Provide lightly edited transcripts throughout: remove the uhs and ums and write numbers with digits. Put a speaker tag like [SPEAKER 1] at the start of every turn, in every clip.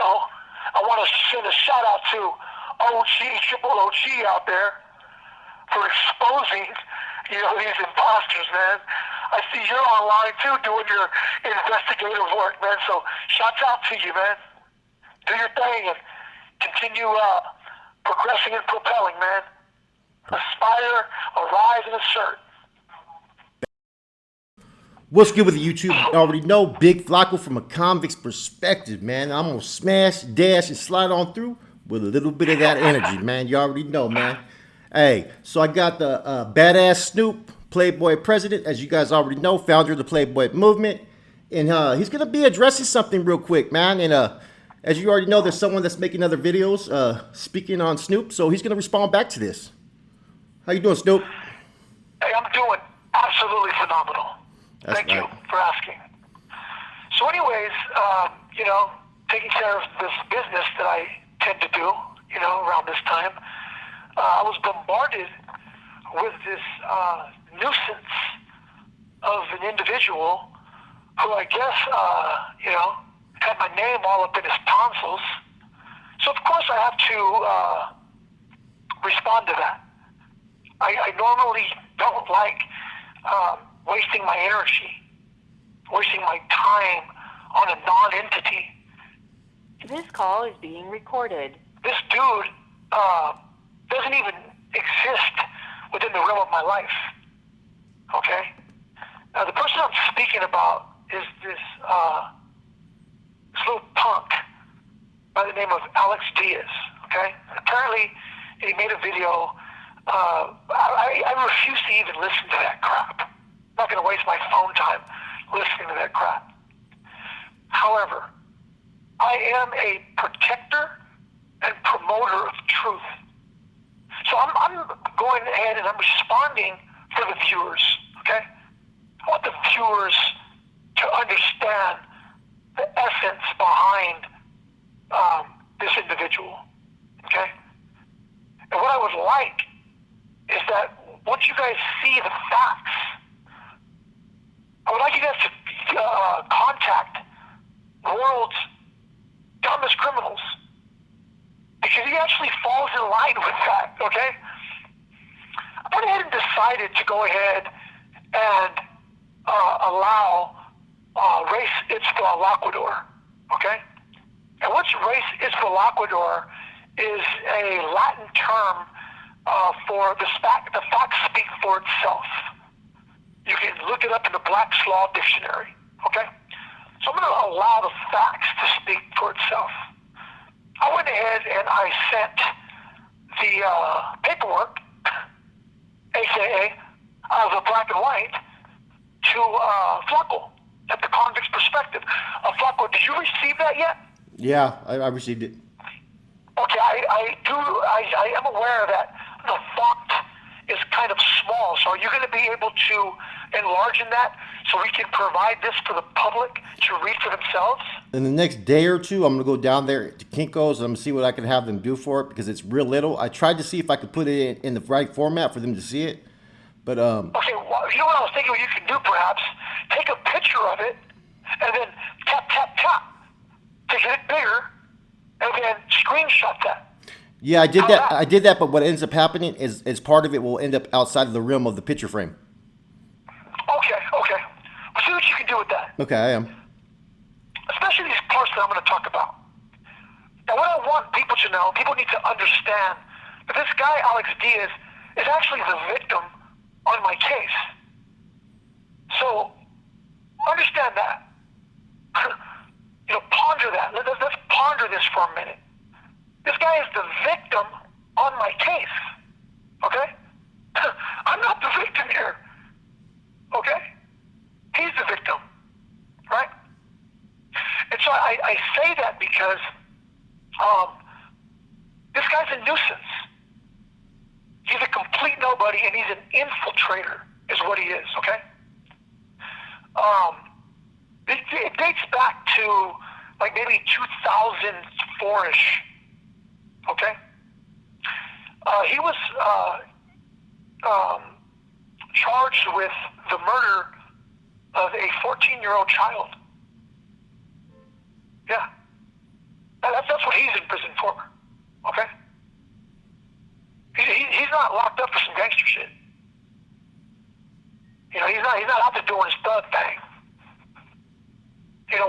[SPEAKER 1] I want to send a shout out to OG, Triple OG out there for exposing, these imposters, man. I see you're online too doing your investigative work, man. So shouts out to you, man. Do your thing and continue progressing and propelling, man. Aspire, arise, and assert.
[SPEAKER 2] What's good with the YouTube? You already know, Big Flacco from a convict's perspective, man. I'm gonna smash, dash, and slide on through with a little bit of that energy, man. You already know, man. Hey, so I got the BadAss Snoop, Playboy president, as you guys already know, founder of the Playboy movement. And he's gonna be addressing something real quick, man. And as you already know, there's someone that's making other videos speaking on Snoop, so he's gonna respond back to this. How you doing, Snoop?
[SPEAKER 1] Hey, I'm doing absolutely phenomenal.
[SPEAKER 2] That's
[SPEAKER 1] Thank you
[SPEAKER 2] right.
[SPEAKER 1] for asking. So anyways, taking care of this business that I tend to do, around this time, I was bombarded with this nuisance of an individual who I guess, had my name all up in his tonsils. So of course I have to respond to that. I normally don't like wasting my energy, wasting my time on a non-entity.
[SPEAKER 3] This call is being recorded.
[SPEAKER 1] This dude doesn't even exist within the realm of my life. Okay? Now the person I'm speaking about is this little punk by the name of Alex Diaz. Okay? Apparently he made a video. I refuse to even listen to that crap. I'm not going to waste my phone time listening to that crap. However, I am a protector and promoter of truth. So I'm going ahead and I'm responding for the viewers, okay? I want the viewers to understand the essence behind this individual, okay? And what I would like is that once you guys see the facts, I would like you guys to contact the world's dumbest criminals, because he actually falls in line with that, okay? I went ahead and decided to go ahead and allow res ipsa loquitur, okay? And what's res ipsa loquitur is a Latin term for the facts speak for itself. You can look it up in the Black's Law Dictionary, okay? So I'm going to allow the facts to speak for itself. I went ahead and I sent the paperwork, aka the black and white, to Flacco at the convict's perspective. Flacco, did you receive that yet?
[SPEAKER 2] Yeah, I received it.
[SPEAKER 1] Okay, I am aware that the font is kind of small, so are you going to be able to enlarge in that so we can provide this for the public to read for themselves?
[SPEAKER 2] In the next day or two, I'm going to go down there to Kinko's and I'm going to see what I can have them do for it because it's real little. I tried to see if I could put it in the right format for them to see it, but
[SPEAKER 1] Okay, well, you know what I was thinking what you can do perhaps? Take a picture of it and then tap, tap, tap to get it bigger and then screenshot that.
[SPEAKER 2] yeah, I did that. I did that, but what ends up happening is part of it will end up outside of the realm of the picture frame.
[SPEAKER 1] Okay. Well, see what you can do with that.
[SPEAKER 2] Okay, I am.
[SPEAKER 1] Especially these parts that I'm going to talk about. Now, what I want people to know, people need to understand that this guy, Alex Diaz, is actually the victim on my case. So, understand that. Ponder that. Let's ponder this for a minute. This guy is the victim on my case. Okay? I'm not the victim here. Okay? He's the victim. Right? And so I say that because this guy's a nuisance. He's a complete nobody and he's an infiltrator is what he is, okay? It dates back to like maybe 2004-ish, okay? He was charged with the murder of a 14-year-old child. Yeah. That's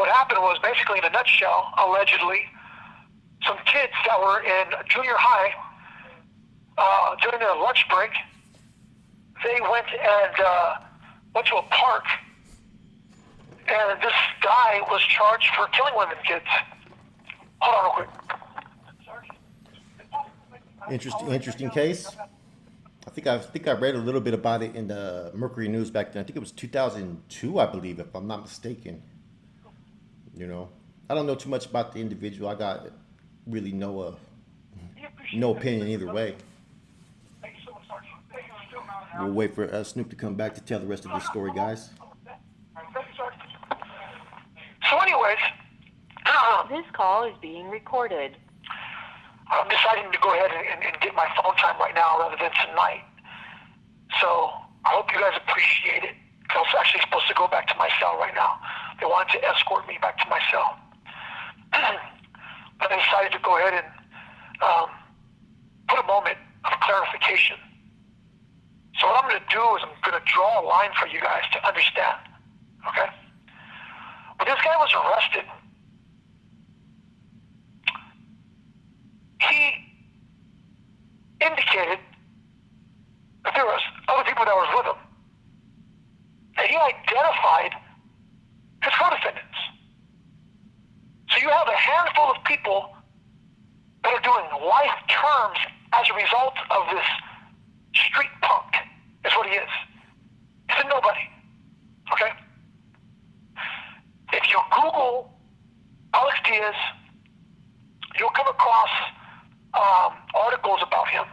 [SPEAKER 1] what happened was basically, in a nutshell, allegedly, some kids that were in junior high, during their lunch break, they went to a park, and this guy was charged for killing one of the kids. Hold on real quick.
[SPEAKER 2] Interesting case. I think I read a little bit about it in the Mercury News back then. I think it was 2002, I believe, if I'm not mistaken. You know, I don't know too much about the individual. I got really no opinion either way. We'll wait for Snoop to come back to tell the rest of the story, guys.
[SPEAKER 1] So anyways,
[SPEAKER 3] This call is being recorded.
[SPEAKER 1] I'm deciding to go ahead and get my phone time right now rather than tonight. So I hope you guys appreciate it. I was actually supposed to go back to my cell right now. They wanted to escort me back to my cell. But I decided to go ahead and put a moment of clarification. So what I'm going to do is I'm going to draw a line for you guys to understand. Okay? When this guy was arrested, he indicated that there was other people that was with him. And he identified his co-defendants. So you have a handful of people that are doing life terms as a result of this street punk, is what he is. He's a nobody. Okay? If you Google Alex Diaz, you'll come across articles about him.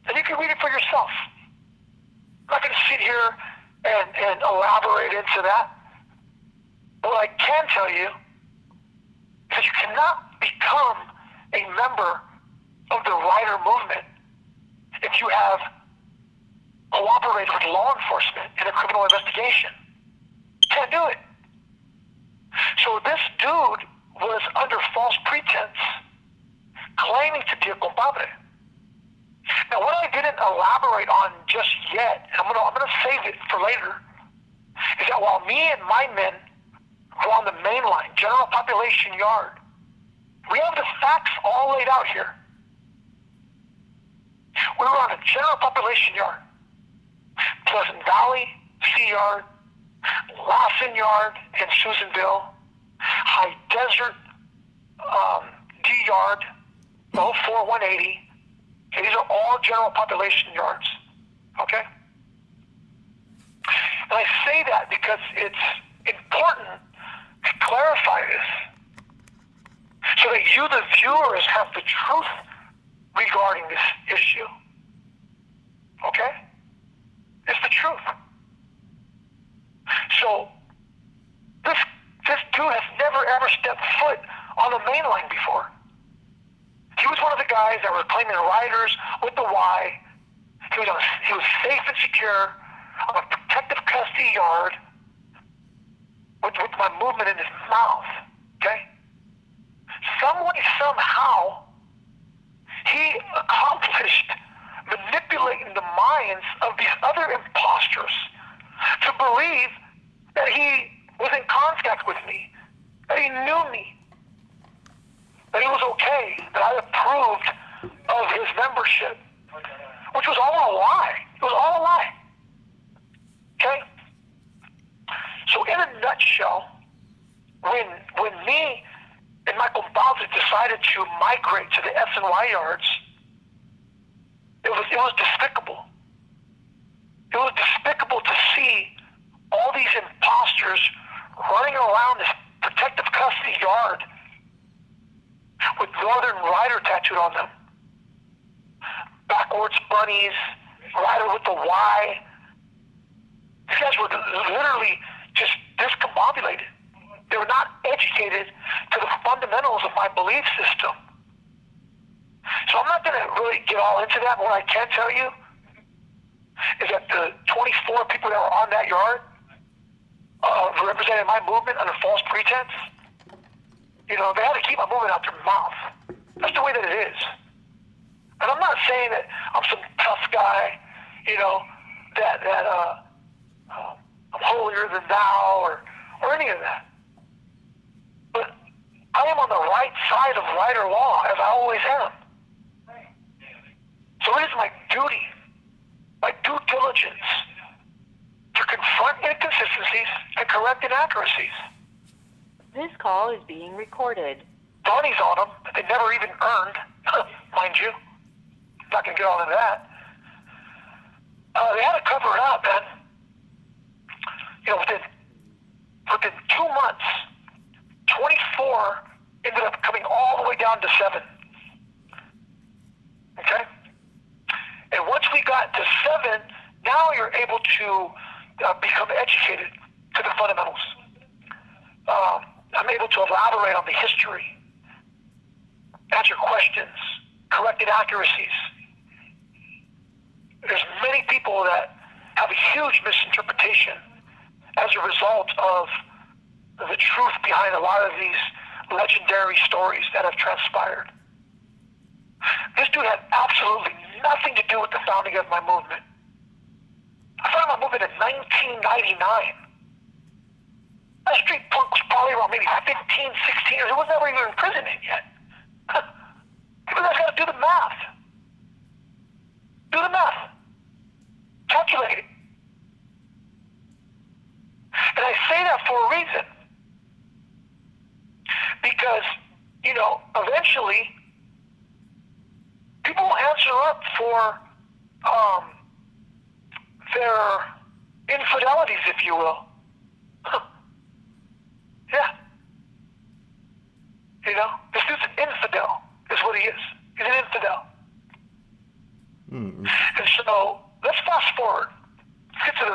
[SPEAKER 1] And you can read it for yourself. I'm not going to sit here and elaborate into that. But what I can tell you is that you cannot become a member of the Rider movement if you have cooperated with law enforcement in a criminal investigation. Can't do it. So this dude was under false pretense claiming to be a culpable. Now, what I didn't elaborate on just yet, and I'm gonna save it for later, is that while me and my men were on the main line, general population yard, we have the facts all laid out here. We were on a general population yard, Pleasant Valley, C Yard, Lawson Yard in Susanville, High Desert, D Yard, 04180. Okay, these are all general population yards. Okay? And I say that because it's important to clarify this so that you, the viewers, have the truth regarding this issue. Okay? It's the truth. So, this dude has never ever stepped foot on the main line before. He was one of the guys that were claiming riders with the Y. He was safe and secure on a protective custody yard with my movement in his mouth. Okay? Some way, somehow, he accomplished manipulating the minds of these other imposters to believe that he was in contact with me, that he knew me, that he was okay, that I approved of his membership, which was all a lie. It was all a lie. Okay? So in a nutshell, when me and Michael Bowser decided to migrate to the S&Y yards, it was despicable. It was despicable to see all these imposters running around this protective custody yard with Northern Rider tattooed on them. Backwards bunnies, Rider with the Y. These guys were literally just discombobulated. They were not educated to the fundamentals of my belief system. So I'm not going to really get all into that, but what I can tell you is that the 24 people that were on that yard represented my movement under false pretense. You know, they had to keep my movement out their mouth. That's the way that it is. And I'm not saying that I'm some tough guy, you know, that I'm holier than thou or any of that. right side of right or law, as I always am. So it is my duty, my due diligence, to confront inconsistencies and correct inaccuracies.
[SPEAKER 3] This call is being recorded.
[SPEAKER 1] Bounties on them that they never even earned, mind you. Not going to get all into that. They had to cover it up, man. You know, within 2 months, 24 ended up coming all the way down to 7. Okay? And once we got to 7, now you're able to become educated to the fundamentals. I'm able to elaborate on the history, answer questions, correct inaccuracies. There's many people that have a huge misinterpretation as a result of the truth behind a lot of these legendary stories that have transpired. This dude had absolutely nothing to do with the founding of my movement. I founded my movement in 1999. That street punk was probably around maybe 15, 16 years. It was never even in prison yet. You guys got to do the math. Do the math. Calculate it. And I say that for a reason. Because, you know, eventually, people will answer up for their infidelities, if you will. Yeah. You know, this dude's an infidel, is what he is. He's an infidel.
[SPEAKER 2] Mm-hmm.
[SPEAKER 1] And so, let's fast forward.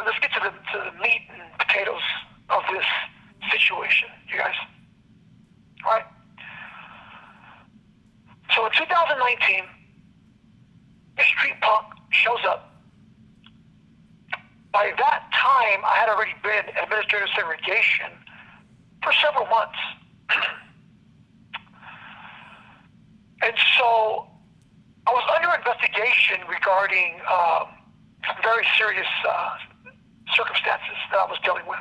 [SPEAKER 1] Let's get to the meat and potatoes of this situation, you guys. All right? So in 2019, a street punk shows up. By that time, I had already been in administrative segregation for several months. And so I was under investigation regarding some very serious circumstances that I was dealing with.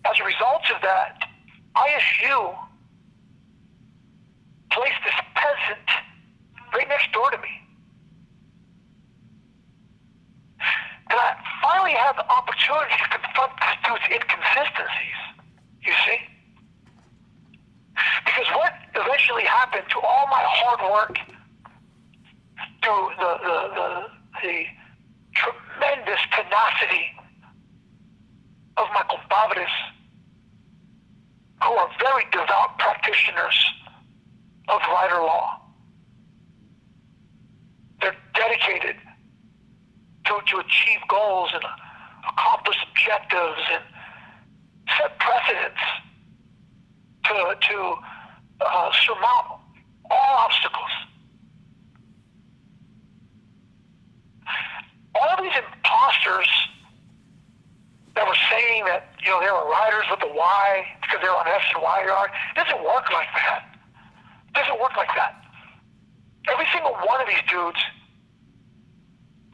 [SPEAKER 1] As a result of that, ISU placed this peasant right next door to me. And I finally had the opportunity to confront this dude's inconsistencies, you see? Because what eventually happened to all my hard work, through the tremendous tenacity of my compadres, who are very devout practitioners of right or law. They're dedicated to achieve goals and accomplish objectives and set precedents to surmount all obstacles. All of these imposters that were saying that, you know, they were riders with a Y because they were on S and Y yard, it doesn't work like that. It doesn't work like that. Every single one of these dudes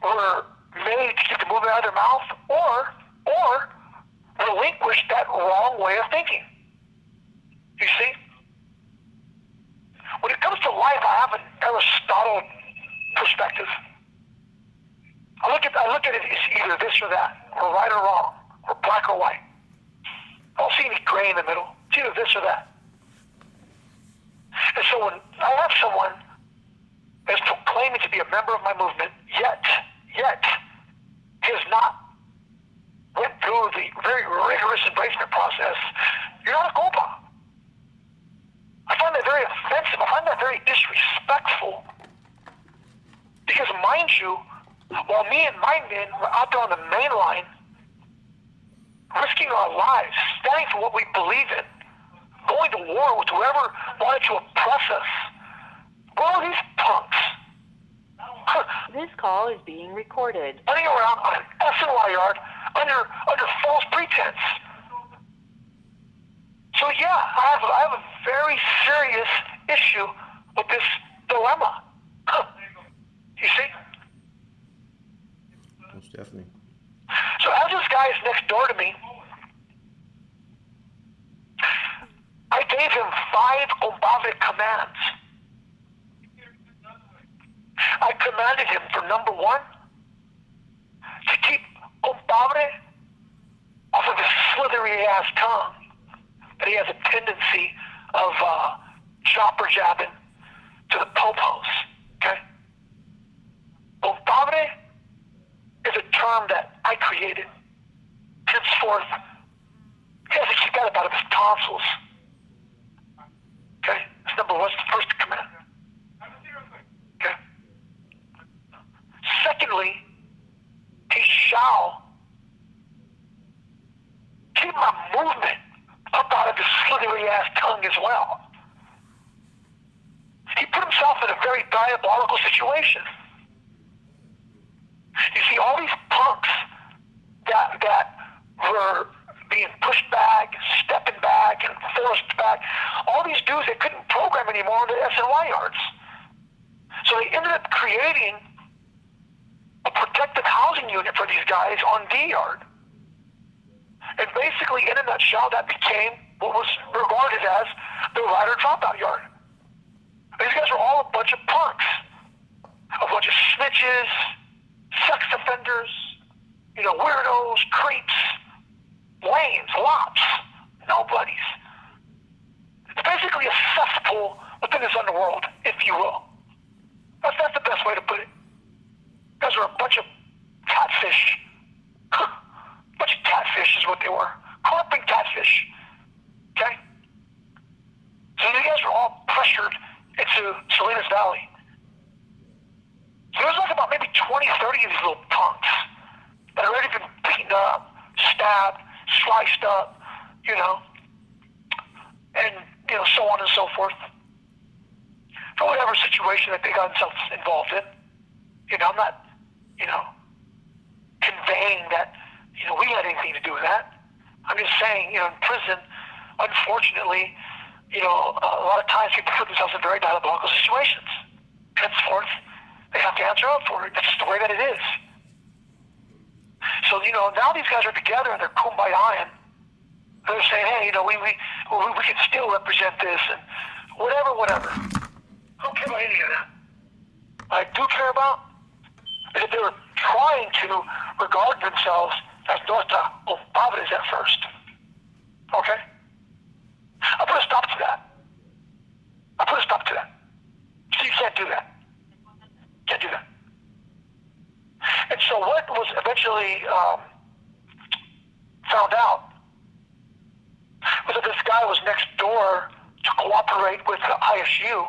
[SPEAKER 1] were made to keep the movement out of their mouth or relinquish that wrong way of thinking. You see? When it comes to life, I have an Aristotle perspective. I look at it as either this or that, or right or wrong, or black or white. I don't see any gray in the middle. It's either this or that. And so when I have someone that's proclaiming to be a member of my movement, yet he has not went through the very rigorous embracement process, you're not a Copa. I find that very offensive. I find that very disrespectful. Because mind you, while me and my men were out there on the main line, risking our lives, standing for what we believe in, going to war with whoever wanted to oppress us, where are these punks?
[SPEAKER 3] This call is being recorded.
[SPEAKER 1] Running around on an SNY yard under false pretense. So yeah, I have a very serious issue with this dilemma. You see?
[SPEAKER 2] Most definitely.
[SPEAKER 1] So as this guy is next door to me, I take gave him 5 compadre commands. I commanded him for number 1, to keep compadre off of his slithery ass tongue that he has a tendency of chopper jabbing to the popos, okay? Compadre is a term that I created. Henceforth, he has to keep that out of his tonsils. Okay? That's number 1, the first command. Okay? Secondly, he shall keep my movement up out of his slithery ass tongue as well. He put himself in a very diabolical situation. You see, all these punks that were being pushed back, stepping back, and forced back, all these dudes that couldn't program anymore in the SNY yards. So they ended up creating a protected housing unit for these guys on D yard. And basically, in a nutshell, that became what was regarded as the rider dropout yard. These guys were all a bunch of punks, a bunch of snitches, sex offenders, weirdos, creeps, lames, lops, nobodies. It's basically a cesspool within this underworld, if you will. That's the best way to put it. Guys are a bunch of catfish. Bunch of catfish is what they were. Corporate catfish. Okay? So these guys were all pressured into Salinas Valley. So there's like about maybe 20, 30 of these little punks that had already been beaten up, stabbed, sliced up, and, so on and so forth. For whatever situation that they got themselves involved in. I'm not, conveying that, we had anything to do with that. I'm just saying, in prison, unfortunately, a lot of times people put themselves in very diabolical situations. Henceforth, they have to answer up for it. That's just the way that it is. So, now these guys are together and they're kumbaya-ing. They're saying, hey, we can still represent this and whatever. I don't care about any of that. What I do care about is that they were trying to regard themselves as Nuestra Compadres at first. Okay? I put a stop to that. So you can't do that. Can't do that. And so what was eventually found out was that this guy was next door to cooperate with the ISU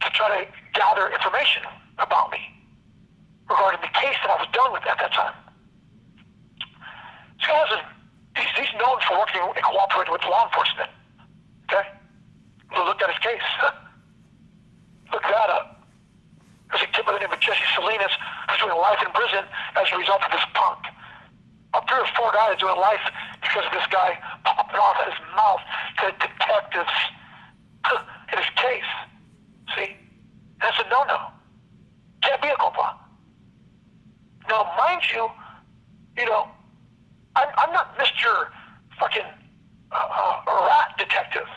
[SPEAKER 1] to try to gather information about me regarding the case that I was done with at that time. This guy he's known for working and cooperating with law enforcement. Okay? We looked at his case. Look that up. There's a kid by the name of Jesse Salinas who's doing life in prison as a result of this punk. Up 3 or 4 guys doing life because of this guy popping off at his mouth to detectives in his case. See? That's a no-no. Can't be a compa. Now, mind you, I'm not Mr. fucking rat detective.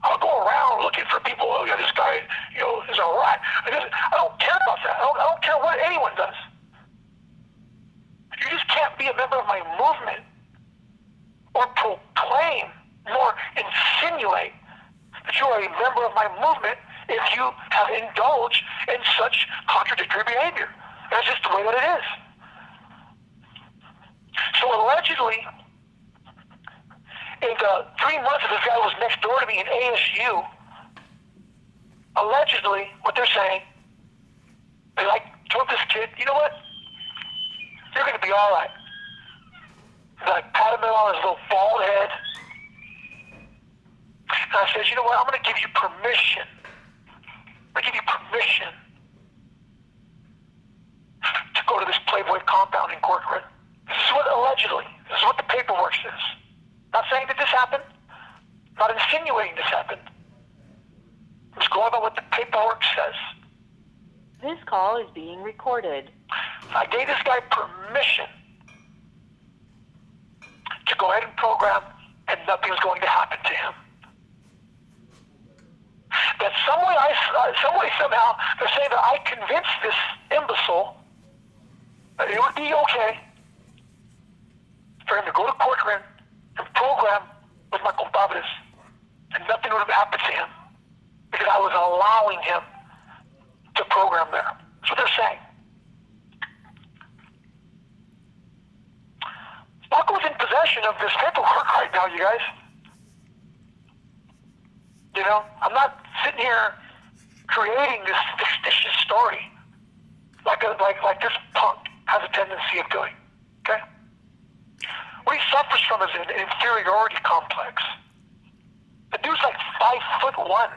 [SPEAKER 1] I'll go around looking for people. Oh, yeah, this guy, is a rat. I don't care about that. I don't care what anyone does. You just can't be a member of my movement or proclaim nor insinuate that you are a member of my movement if you have indulged in such contradictory behavior. That's just the way that it is. So allegedly, in the 3 months that this guy was next door to me in ASU, allegedly, what they're saying, they told this kid, you know what? You're going to be all right. They patted him on his little bald head. And I said, you know what? I'm going to give you permission. To go to this Playboy compound in Corcoran. This is what the paperwork says. Not saying that this happened. Not insinuating this happened. I'm just going by what the paperwork says.
[SPEAKER 3] This call is being recorded.
[SPEAKER 1] I gave this guy permission to go ahead and program and nothing was going to happen to him. That some way, somehow, they're saying that I convinced this imbecile that it would be okay for him to go to Corcoran and program with my compadres, and nothing would have happened to him because I was allowing him to program there. That's what they're saying. Paco's in possession of this paperwork right now, you guys. You know, I'm not sitting here creating this fictitious story like this punk has a tendency of doing. Okay? What he suffers from is an inferiority complex. The dude's like 5'1".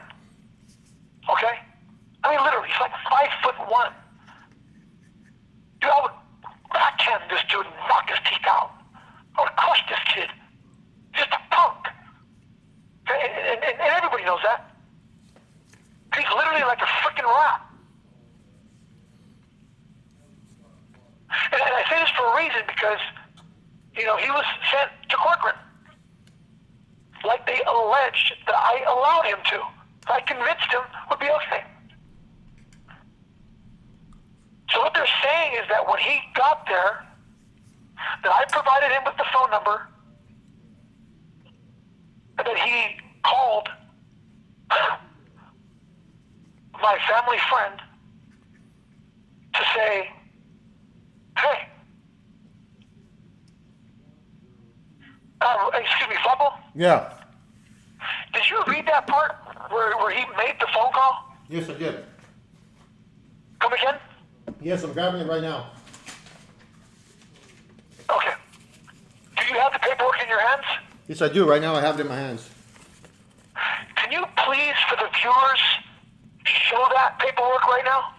[SPEAKER 1] Okay? I mean, literally, he's like 5'1". Dude, I would backhand this dude and knock his teeth out. I would crush this kid. He's just a punk. And everybody knows that. He's literally like a freaking rat. And I say this for a reason because, you know, he was sent to Corcoran. Like they alleged that I allowed him to. I convinced him would be okay. So what they're saying is that when he got there, that I provided him with the phone number, and that he called my family friend to say, hey, excuse me, Flubble?
[SPEAKER 2] Yeah.
[SPEAKER 1] Did you read that part where he made the phone call?
[SPEAKER 2] Yes, I did.
[SPEAKER 1] Come again?
[SPEAKER 2] Yes, I'm grabbing it right now.
[SPEAKER 1] Okay. Do you have the paperwork in your hands?
[SPEAKER 2] Yes, I do. Right now I have it in my hands.
[SPEAKER 1] Can you please, for the viewers, show that paperwork right now?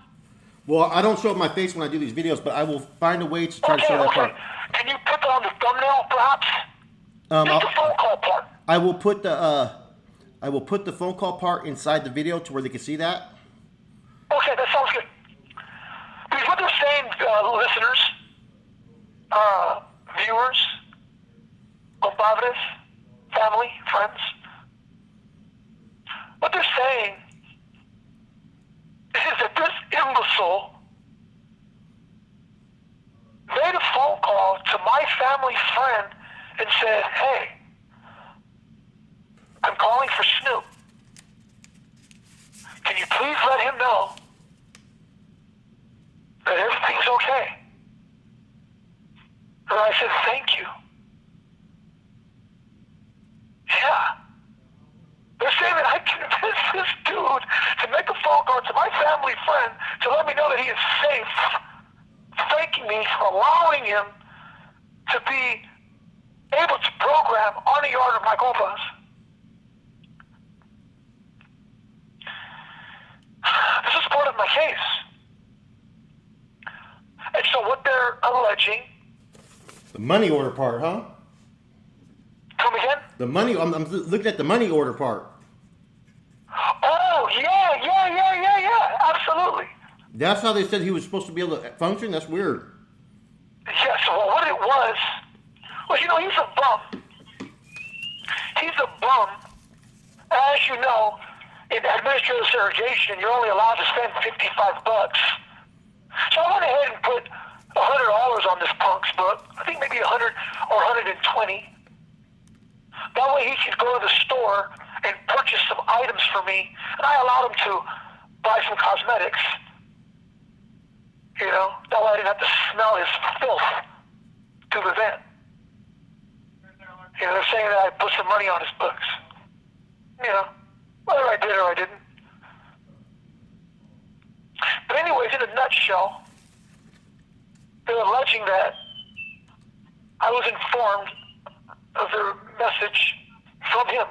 [SPEAKER 2] Well, I don't show up my face when I do these videos, but I will find a way to try to show that part.
[SPEAKER 1] Can you put that on the thumbnail, perhaps? Just the phone call part.
[SPEAKER 2] I will put the phone call part inside the video to where they can see that.
[SPEAKER 1] Okay, that sounds good. Because what they're saying, listeners, viewers, compadres, family, friends, what they're saying is that this imbecile made a phone call to my family friend and said, hey, I'm calling for Snoop. Can you please let him know that everything's okay? And I said, thank you. Yeah. They're saying that I convinced this dude to make a phone call to my family friend to let me know that he is safe, thanking me for allowing him to be able to program on the yard of my compas. This is part of my case. And so what they're alleging...
[SPEAKER 2] The money order part, huh?
[SPEAKER 1] Come again?
[SPEAKER 2] The money, I'm looking at the money order part.
[SPEAKER 1] Oh, yeah, absolutely.
[SPEAKER 2] That's how they said he was supposed to be able to function? That's weird.
[SPEAKER 1] Yeah, so what it was, you know, he's a bum. He's a bum. As you know, in administrative segregation, you're only allowed to spend $55. So I went ahead and put $100 on this punk's book. I think maybe 100 or 120. That way he could go to the store and purchase some items for me, and I allowed him to buy some cosmetics. You know, that way I didn't have to smell his filth to the vent. You know, they're saying that I put some money on his books. You know, whether I did or I didn't. But anyways, in a nutshell, they're alleging that I was informed of their message from him,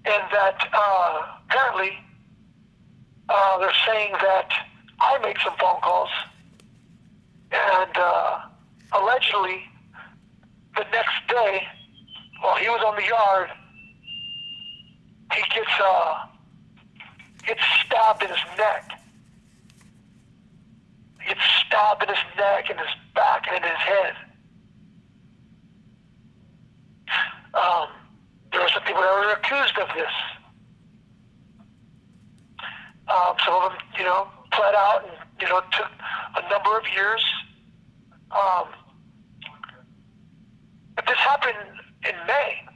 [SPEAKER 1] and that apparently they're saying that I made some phone calls, and allegedly the next day, while he was on the yard, he gets stabbed in his neck. He gets stabbed in his neck, in his back, and in his head. are accused of this. Some of them, pled out and, took a number of years. But this happened in May.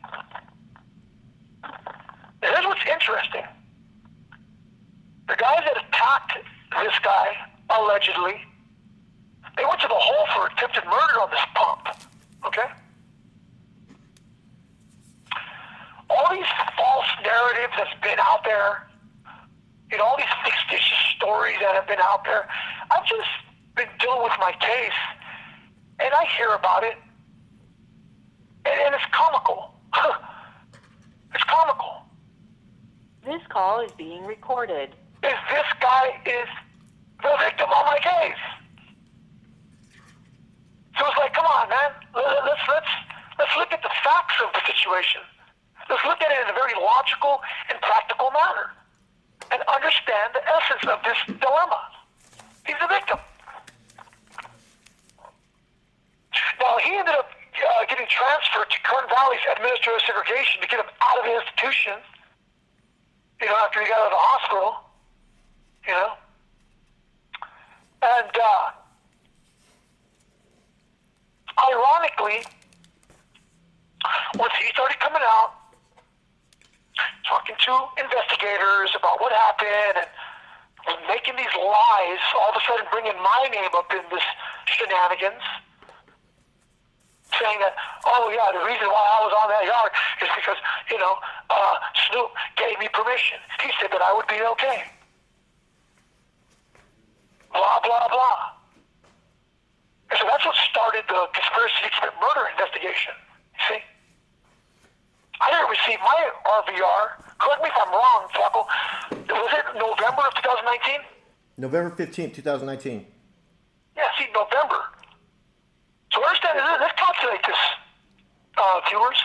[SPEAKER 1] Now, here's what's interesting. The guys that attacked this guy, allegedly, they went to the hole for attempted murder on this pump. Okay? All these false narratives that's been out there, all these fictitious stories that have been out there, I've just been dealing with my case, and I hear about it, and it's comical. It's comical.
[SPEAKER 3] This call is being recorded.
[SPEAKER 1] This guy is the victim on my case. So it's like, come on, man. Let's look at the facts of the situation. Let's look at it in a very logical and practical manner and understand the essence of this dilemma. He's the victim. Now, he ended up getting transferred to Kern Valley's administrative segregation to get him out of the institution, after he got out of the hospital, And ironically, once he started coming out, talking to investigators about what happened and making these lies, all of a sudden bringing my name up in this shenanigans, saying that, oh yeah, the reason why I was on that yard is because, Snoop gave me permission. He said that I would be okay. Blah, blah, blah. And so that's what started the conspiracy to commit murder investigation. You see? I didn't receive my RVR. Correct me if I'm wrong, Flacco. Was it November of 2019?
[SPEAKER 2] November 15th, 2019.
[SPEAKER 1] Yeah, see, November. So understand, let's calculate this, viewers.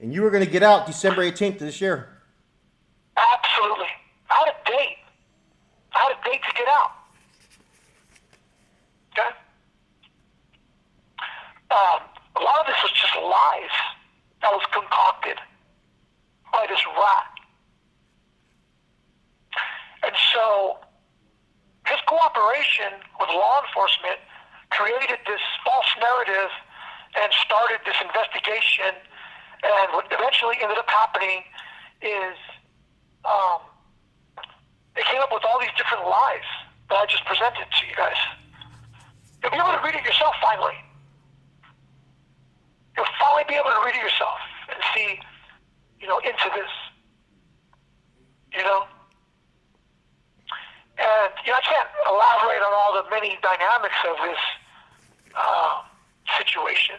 [SPEAKER 2] And you were going to get out December 18th of this year.
[SPEAKER 1] Absolutely. I had a date. To get out. Okay? A lot of this was just lies that was concocted by this rat. And so his cooperation with law enforcement created this false narrative and started this investigation. And what eventually ended up happening is they came up with all these different lies that I just presented to you guys. You'll be able to read it yourself finally. You'll finally be able to read it yourself and see, into this. And, I can't elaborate on all the many dynamics of this situation.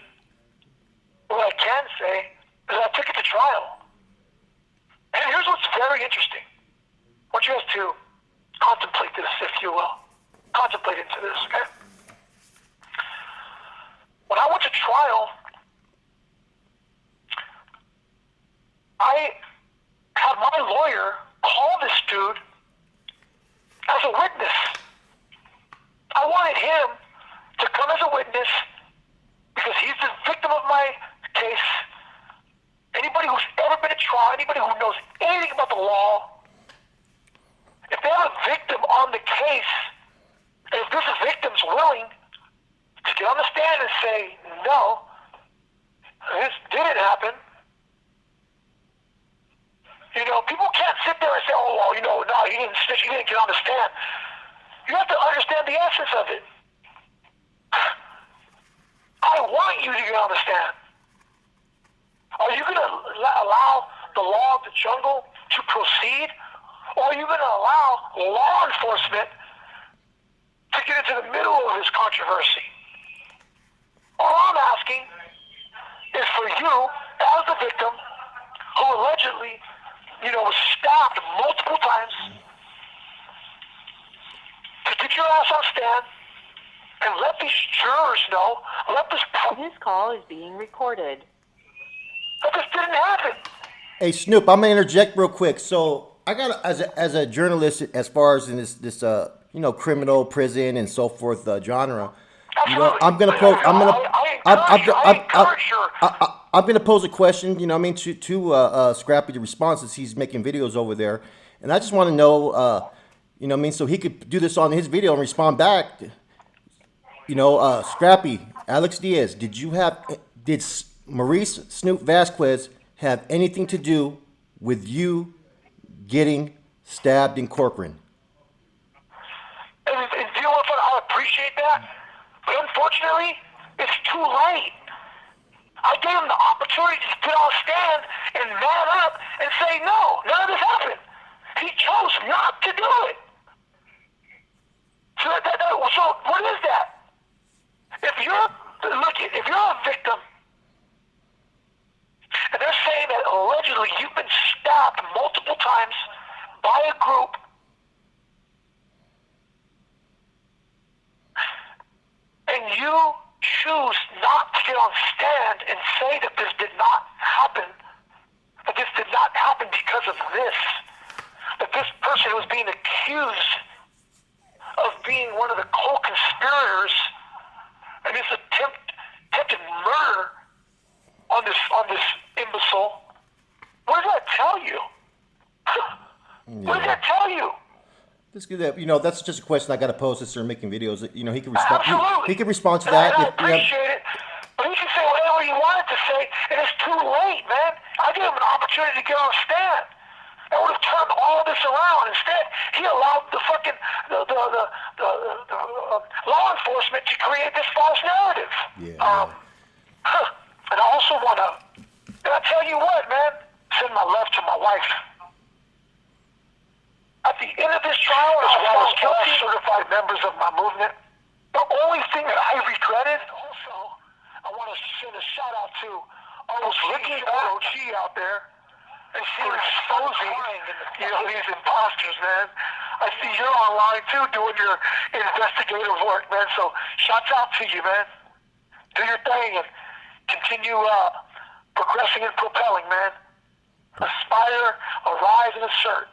[SPEAKER 1] What I can say is I took it to trial. And here's what's very interesting. I want you guys to contemplate this, if you will. Contemplate into this, okay? When I went to trial, I had my lawyer call this dude as a witness. I wanted him to come as a witness because he's the victim of my case. Anybody who's ever been to trial, anybody who knows anything about the law, if they have a victim on the case, and if this victim's willing to get on the stand and say, no, this didn't happen, people can't sit there and say, oh, well, no, he didn't snitch, he didn't get on the stand. You have to understand the essence of it. I want you to get on the stand. Are you going to allow the law of the jungle to proceed? Or are you going to allow law enforcement to get into the middle of this controversy? All I'm asking is for you, as the victim, who allegedly, was stabbed multiple times, to get your ass on stand and let these jurors know, let this
[SPEAKER 3] call is being recorded.
[SPEAKER 1] That this didn't happen.
[SPEAKER 2] Hey, Snoop, I'm gonna interject real quick. So I got as a journalist, as far as in this criminal prison and so forth genre.
[SPEAKER 1] Absolutely.
[SPEAKER 2] I'm gonna I'm going to pose a question, you know what I mean, to Scrappy, the responses. He's making videos over there. And I just want to know, you know what I mean, so he could do this on his video and respond back. You know, Scrappy, Alex Diaz, did Maurice Snoop Vasquez have anything to do with you getting stabbed in Corcoran?
[SPEAKER 1] And you know what? I appreciate that, but unfortunately, it's too late. I gave him the opportunity to get on stand and man up and say, no, none of this happened. He chose not to do it. So, so what is that? If you're a victim, and they're saying that allegedly you've been stabbed multiple times by a group, and you choose not to get on stand and say that this did not happen, that this did not happen because of this, that this person was being accused of being one of the co-conspirators and this attempted murder on this imbecile. What does that tell you? What does that tell you?
[SPEAKER 2] Let's get that. You know, that's just a question I got to pose since they're making videos. You know, he can respond.
[SPEAKER 1] Absolutely.
[SPEAKER 2] He can respond to that.
[SPEAKER 1] And I appreciate it. But he can say whatever he wanted to say, and it's too late, man. I gave him an opportunity to get on a stand. That would have turned all of this around. Instead, he allowed the fucking law enforcement to create this false narrative.
[SPEAKER 2] Yeah.
[SPEAKER 1] And I also want to, and I tell you what, man, send my love to my wife. At the end of this trial, as well as all certified members of my movement, the only thing that I regretted, also, I want to send a shout out to all those Ricky OG out there. And see exposing, you know, these imposters, man. I see you're online too doing your investigative work, man. So shouts out to you, man. Do your thing and continue progressing and propelling, man. Aspire, arise, and assert.